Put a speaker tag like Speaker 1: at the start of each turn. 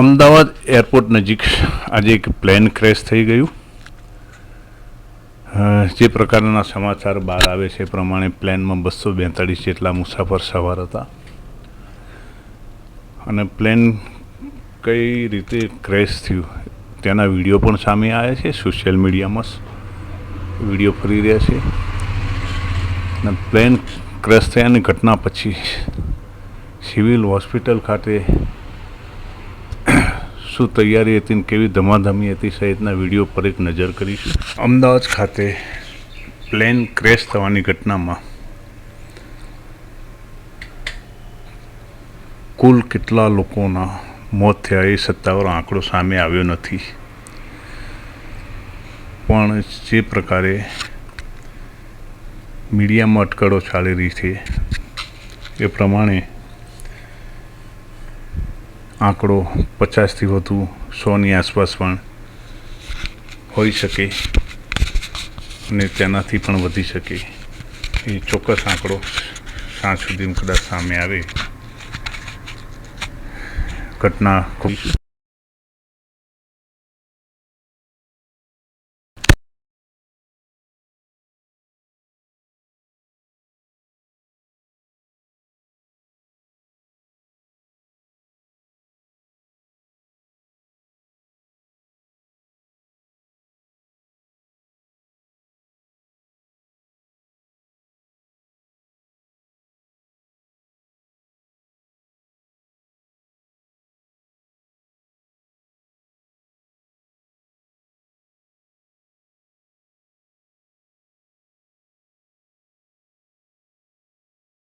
Speaker 1: Ahmedabad airport નજીક આજે એક પ્લેન ક્રેશ થઈ ગયું. જે પ્રકારના સમાચાર બહાર આવે છે એ પ્રમાણે પ્લેનમાં 242 જેટલા મુસાફર સવાર હતા અને પ્લેન કઈ રીતે ક્રેશ થયું તેના વિડીયો પણ સામે આવ્યા છે. સોશિયલ મીડિયામાં વિડીયો ફરી રહ્યા છે અને પ્લેન ક્રેશ થયાની ઘટના પછી સિવિલ હોસ્પિટલ ખાતે શું તૈયારી હતી ને કેવી ધમાધમી હતી સહિતના વિડીયો પર એક નજર કરીશું. અમદાવાદ ખાતે પ્લેન ક્રેશ થવાની ઘટનામાં કુલ કેટલા લોકોના મોત થયા એ સત્તાવાર આંકડો સામે આવ્યો નથી, પણ જે પ્રકારે મીડિયામાં અટકળો ચાલી રહી છે એ પ્રમાણે આંકડો 50થી વધુ 100ની આસપાસ પણ હોઈ શકે અને તેનાથી પણ વધી શકે. એ ચોક્કસ આંકડો સાંજ સુધીમાં કદાચ સામે આવે. ઘટના ખૂબ